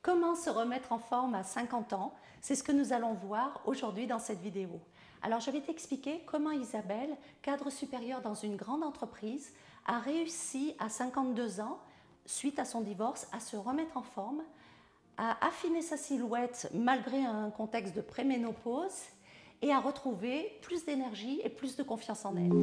Comment se remettre en forme à 50 ans? C'est ce que nous allons voir aujourd'hui dans cette vidéo. Alors je vais t'expliquer comment Isabelle, cadre supérieur dans une grande entreprise, a réussi à 52 ans, suite à son divorce, à se remettre en forme, à affiner sa silhouette malgré un contexte de préménopause et à retrouver plus d'énergie et plus de confiance en elle.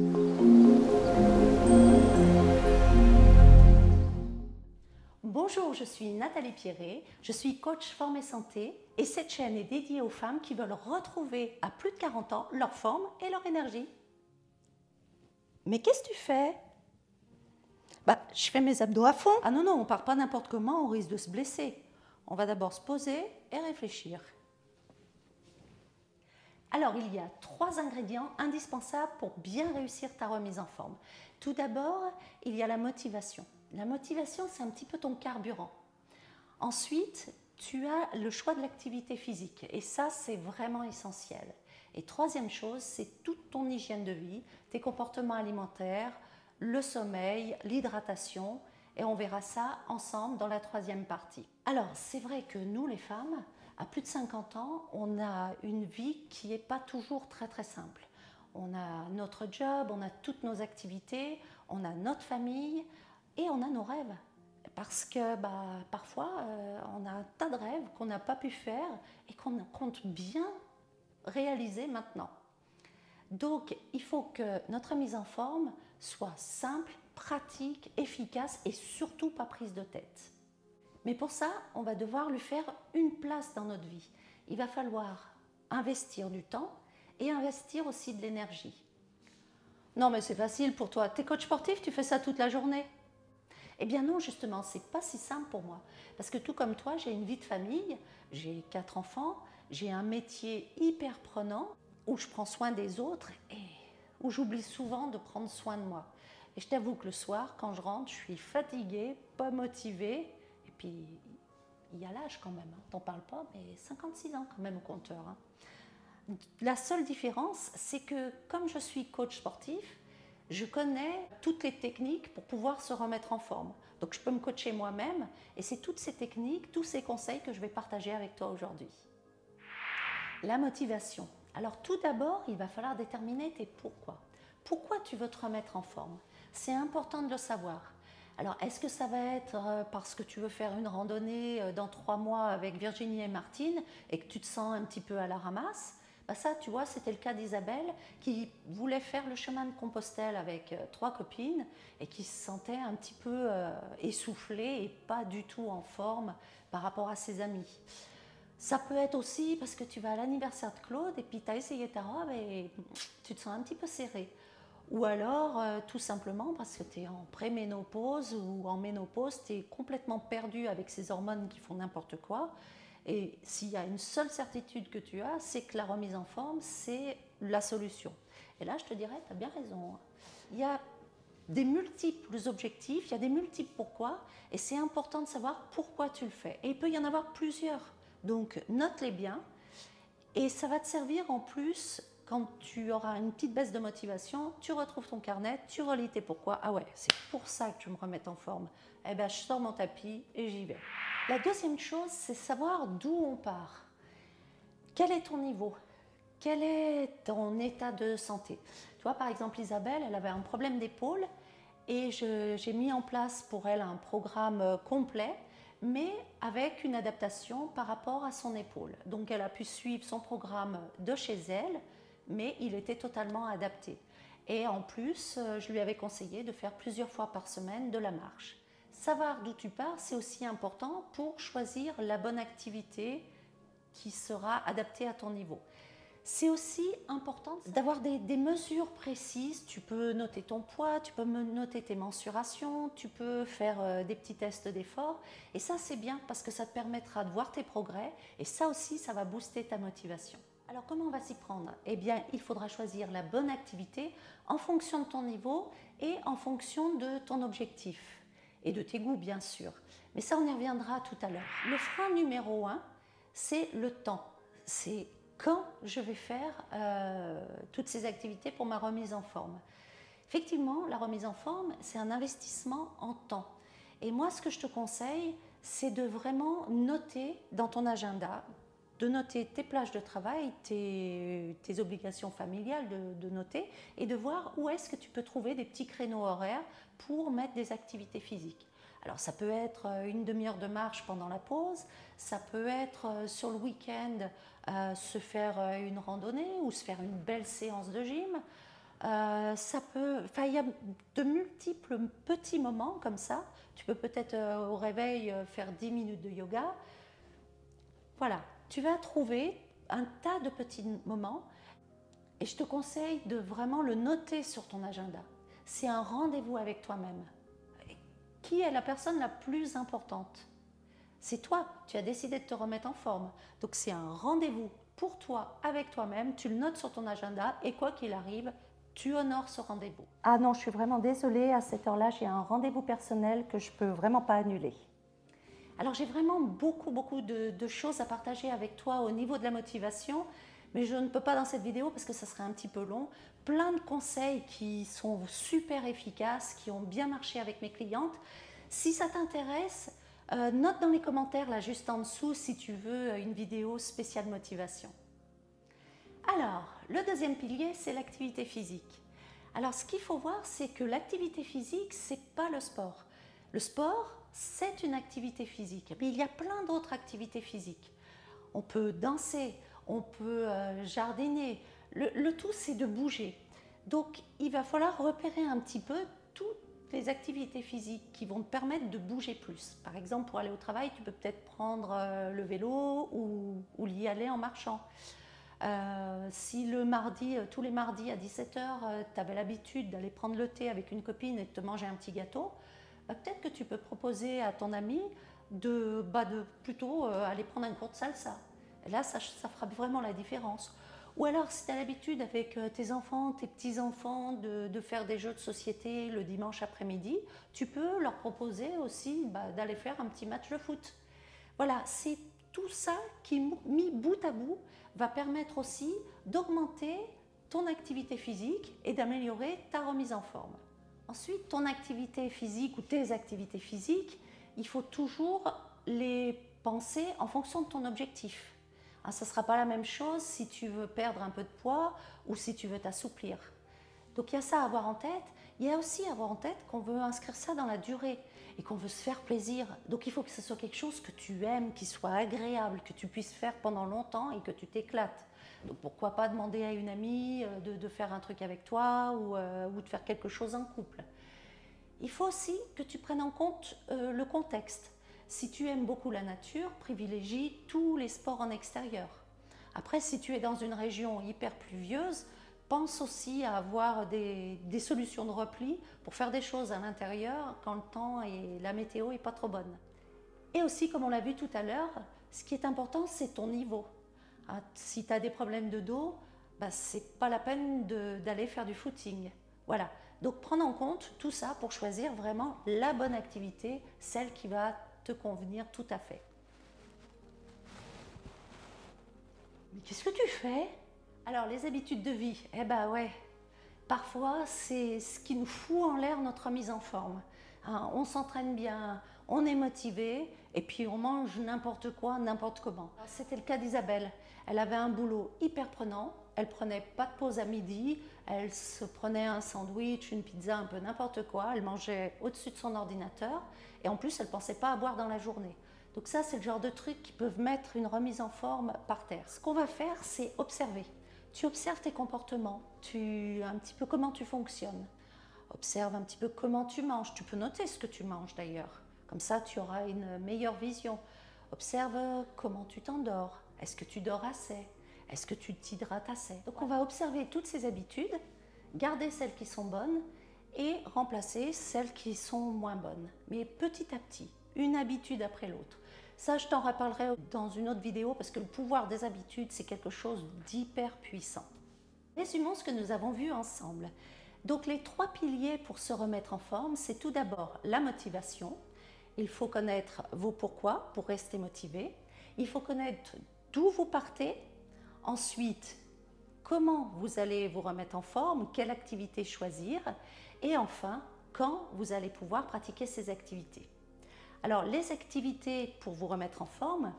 Bonjour, je suis Nathalie Pierret, je suis coach forme et santé et cette chaîne est dédiée aux femmes qui veulent retrouver à plus de 40 ans leur forme et leur énergie. Mais qu'est-ce que tu fais? Je fais mes abdos à fond. Ah non, on part pas n'importe comment, on risque de se blesser. On va d'abord se poser et réfléchir. Alors, il y a 3 ingrédients indispensables pour bien réussir ta remise en forme. Tout d'abord, il y a la motivation. La motivation, c'est un petit peu ton carburant. Ensuite, tu as le choix de l'activité physique et ça, c'est vraiment essentiel. Et troisième chose, c'est toute ton hygiène de vie, tes comportements alimentaires, le sommeil, l'hydratation et on verra ça ensemble dans la troisième partie. Alors, c'est vrai que nous, les femmes, à plus de 50 ans, on a une vie qui n'est pas toujours très simple. On a notre job, on a toutes nos activités, on a notre famille et on a nos rêves. Parce que parfois, on a un tas de rêves qu'on n'a pas pu faire et qu'on compte bien réaliser maintenant. Donc, il faut que notre mise en forme soit simple, pratique, efficace et surtout pas prise de tête. Mais pour ça, on va devoir lui faire une place dans notre vie. Il va falloir investir du temps et investir aussi de l'énergie. Non, mais c'est facile pour toi. T'es coach sportif, tu fais ça toute la journée. Eh bien non, justement, c'est pas si simple pour moi. Parce que tout comme toi, j'ai une vie de famille, j'ai 4 enfants, j'ai un métier hyper prenant où je prends soin des autres et où j'oublie souvent de prendre soin de moi. Et je t'avoue que le soir, quand je rentre, je suis fatiguée, pas motivée. Et puis, il y a l'âge quand même, hein. T'en parles pas, mais 56 ans quand même au compteur, hein. La seule différence, c'est que comme je suis coach sportif, je connais toutes les techniques pour pouvoir se remettre en forme. Donc je peux me coacher moi-même et c'est toutes ces techniques, tous ces conseils que je vais partager avec toi aujourd'hui. La motivation. Alors tout d'abord, il va falloir déterminer tes pourquoi. Pourquoi tu veux te remettre en forme? C'est important de le savoir. Alors est-ce que ça va être parce que tu veux faire une randonnée dans 3 mois avec Virginie et Martine et que tu te sens un petit peu à la ramasse? Ça, tu vois, c'était le cas d'Isabelle qui voulait faire le chemin de Compostelle avec 3 copines et qui se sentait un petit peu essoufflée et pas du tout en forme par rapport à ses amis. Ça peut être aussi parce que tu vas à l'anniversaire de Claude et puis tu as essayé ta robe et tu te sens un petit peu serrée. Ou alors tout simplement parce que tu es en préménopause ou en ménopause, tu es complètement perdu avec ces hormones qui font n'importe quoi. Et s'il y a une seule certitude que tu as, c'est que la remise en forme, c'est la solution. Et là, je te dirais, tu as bien raison. Il y a des multiples objectifs, il y a des multiples pourquoi, et c'est important de savoir pourquoi tu le fais. Et il peut y en avoir plusieurs. Donc, note-les bien. Et ça va te servir en plus, quand tu auras une petite baisse de motivation, tu retrouves ton carnet, tu relis tes pourquoi. Ah ouais, c'est pour ça que tu me remettes en forme. Eh bien, je sors mon tapis et j'y vais. La deuxième chose, c'est savoir d'où on part. Quel est ton niveau? Quel est ton état de santé? Tu vois, par exemple, Isabelle, elle avait un problème d'épaule et j'ai mis en place pour elle un programme complet, mais avec une adaptation par rapport à son épaule. Donc, elle a pu suivre son programme de chez elle, mais il était totalement adapté. Et en plus, je lui avais conseillé de faire plusieurs fois par semaine de la marche. Savoir d'où tu pars, c'est aussi important pour choisir la bonne activité qui sera adaptée à ton niveau. C'est aussi important d'avoir des mesures précises. Tu peux noter ton poids, tu peux noter tes mensurations, tu peux faire des petits tests d'effort. Et ça, c'est bien parce que ça te permettra de voir tes progrès et ça aussi, ça va booster ta motivation. Alors, comment on va s'y prendre? Eh bien, il faudra choisir la bonne activité en fonction de ton niveau et en fonction de ton objectif. Et de tes goûts, bien sûr. Mais ça, on y reviendra tout à l'heure. Le frein numéro 1, c'est le temps. C'est quand je vais faire toutes ces activités pour ma remise en forme. Effectivement, la remise en forme, c'est un investissement en temps. Et moi, ce que je te conseille, c'est de vraiment noter dans ton agenda, de noter tes plages de travail, tes obligations familiales, de noter et de voir où est-ce que tu peux trouver des petits créneaux horaires pour mettre des activités physiques. Alors ça peut être une demi-heure de marche pendant la pause, ça peut être sur le week-end se faire une randonnée ou se faire une belle séance de gym. Il y a de multiples petits moments comme ça. Tu peux peut-être au réveil faire 10 minutes de yoga. Voilà, tu vas trouver un tas de petits moments et je te conseille de vraiment le noter sur ton agenda. C'est un rendez-vous avec toi-même. Qui est la personne la plus importante? C'est toi, tu as décidé de te remettre en forme. Donc c'est un rendez-vous pour toi, avec toi-même, tu le notes sur ton agenda et quoi qu'il arrive, tu honores ce rendez-vous. Ah non, je suis vraiment désolée, à cette heure-là, j'ai un rendez-vous personnel que je ne peux vraiment pas annuler. Alors j'ai vraiment beaucoup de choses à partager avec toi au niveau de la motivation, mais je ne peux pas dans cette vidéo parce que ça serait un petit peu long. Plein de conseils qui sont super efficaces, qui ont bien marché avec mes clientes. Si ça t'intéresse, note dans les commentaires là juste en dessous si tu veux une vidéo spéciale motivation. Alors, le deuxième pilier, c'est l'activité physique. Alors, ce qu'il faut voir, c'est que l'activité physique, c'est pas le sport. Le sport, c'est une activité physique, mais il y a plein d'autres activités physiques. On peut danser, on peut jardiner. Le tout, c'est de bouger. Donc, il va falloir repérer un petit peu toutes les activités physiques qui vont te permettre de bouger plus. Par exemple, pour aller au travail, tu peux peut-être prendre le vélo ou y aller en marchant. Si tous les mardis à 17 h, tu avais l'habitude d'aller prendre le thé avec une copine et de te manger un petit gâteau, peut-être que tu peux proposer à ton ami de plutôt aller prendre un cours de salsa. Et là, ça fera vraiment la différence. Ou alors, si tu as l'habitude avec tes enfants, tes petits-enfants, de faire des jeux de société le dimanche après-midi, tu peux leur proposer aussi d'aller faire un petit match de foot. Voilà, c'est tout ça qui, mis bout à bout, va permettre aussi d'augmenter ton activité physique et d'améliorer ta remise en forme. Ensuite, ton activité physique ou tes activités physiques, il faut toujours les penser en fonction de ton objectif. Ça ne sera pas la même chose si tu veux perdre un peu de poids ou si tu veux t'assouplir. Donc il y a ça à avoir en tête. Il y a aussi à avoir en tête qu'on veut inscrire ça dans la durée et qu'on veut se faire plaisir. Donc il faut que ce soit quelque chose que tu aimes, qui soit agréable, que tu puisses faire pendant longtemps et que tu t'éclates. Donc pourquoi pas demander à une amie de faire un truc avec toi ou de faire quelque chose en couple. Il faut aussi que tu prennes en compte le contexte. Si tu aimes beaucoup la nature, privilégie tous les sports en extérieur. Après, si tu es dans une région hyper pluvieuse, pense aussi à avoir des solutions de repli pour faire des choses à l'intérieur quand le temps et la météo n'est pas trop bonne. Et aussi, comme on l'a vu tout à l'heure, ce qui est important, c'est ton niveau. Si tu as des problèmes de dos, c'est pas la peine d'aller faire du footing. Voilà. Donc prendre en compte tout ça pour choisir vraiment la bonne activité, celle qui va te convenir tout à fait. Mais qu'est-ce que tu fais? Alors les habitudes de vie, ouais, parfois c'est ce qui nous fout en l'air notre mise en forme. On s'entraîne bien, on est motivé et puis on mange n'importe quoi, n'importe comment. C'était le cas d'Isabelle. Elle avait un boulot hyper prenant, elle prenait pas de pause à midi, elle se prenait un sandwich, une pizza, un peu n'importe quoi, elle mangeait au-dessus de son ordinateur et en plus elle pensait pas à boire dans la journée. Donc ça, c'est le genre de trucs qui peuvent mettre une remise en forme par terre. Ce qu'on va faire, c'est observer. Tu observes tes comportements, un petit peu comment tu fonctionnes. Observe un petit peu comment tu manges. Tu peux noter ce que tu manges d'ailleurs. Comme ça, tu auras une meilleure vision. Observe comment tu t'endors. Est-ce que tu dors assez? Est-ce que tu t'hydrates assez? Donc on va observer toutes ces habitudes, garder celles qui sont bonnes et remplacer celles qui sont moins bonnes. Mais petit à petit, une habitude après l'autre. Ça, je t'en reparlerai dans une autre vidéo parce que le pouvoir des habitudes, c'est quelque chose d'hyper puissant. Résumons ce que nous avons vu ensemble. Donc les 3 piliers pour se remettre en forme, c'est tout d'abord la motivation. Il faut connaître vos pourquoi pour rester motivé. Il faut connaître d'où vous partez. Ensuite, comment vous allez vous remettre en forme, quelle activité choisir. Et enfin, quand vous allez pouvoir pratiquer ces activités. Alors les activités pour vous remettre en forme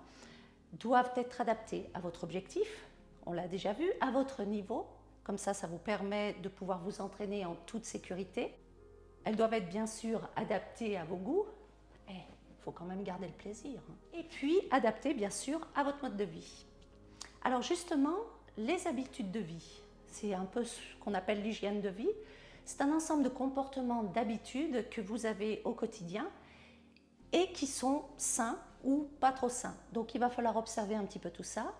doivent être adaptées à votre objectif, on l'a déjà vu, à votre niveau, comme ça vous permet de pouvoir vous entraîner en toute sécurité. Elles doivent être bien sûr adaptées à vos goûts, il faut quand même garder le plaisir. Et puis adaptées bien sûr à votre mode de vie. Alors justement, les habitudes de vie, c'est un peu ce qu'on appelle l'hygiène de vie. C'est un ensemble de comportements, d'habitudes que vous avez au quotidien et qui sont sains ou pas trop sains. Donc il va falloir observer un petit peu tout ça,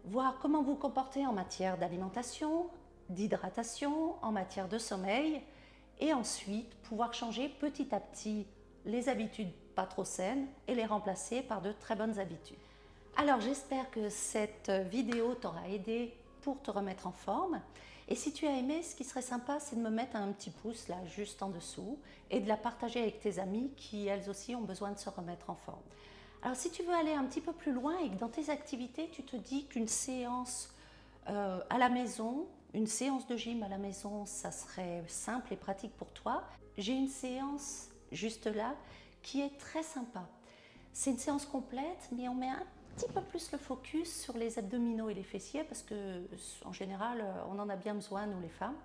voir comment vous comportez en matière d'alimentation, d'hydratation, en matière de sommeil, et ensuite pouvoir changer petit à petit les habitudes pas trop saines et les remplacer par de très bonnes habitudes. Alors j'espère que cette vidéo t'aura aidé pour te remettre en forme. Et si tu as aimé, ce qui serait sympa, c'est de me mettre un petit pouce là, juste en dessous, et de la partager avec tes amies qui, elles aussi, ont besoin de se remettre en forme. Alors si tu veux aller un petit peu plus loin et que dans tes activités, tu te dis qu'une séance à la maison, une séance de gym à la maison, ça serait simple et pratique pour toi, j'ai une séance juste là qui est très sympa. C'est une séance complète, mais on met un petit peu plus le focus sur les abdominaux et les fessiers parce que en général on en a bien besoin nous les femmes,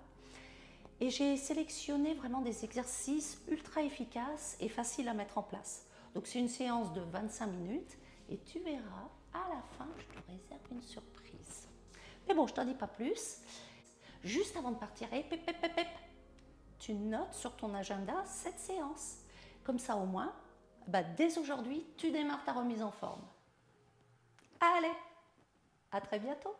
et j'ai sélectionné vraiment des exercices ultra efficaces et faciles à mettre en place. Donc c'est une séance de 25 minutes et tu verras à la fin je te réserve une surprise, mais bon je t'en dis pas plus. Juste avant de partir, tu notes sur ton agenda cette séance, comme ça au moins dès aujourd'hui tu démarres ta remise en forme. Allez, à très bientôt!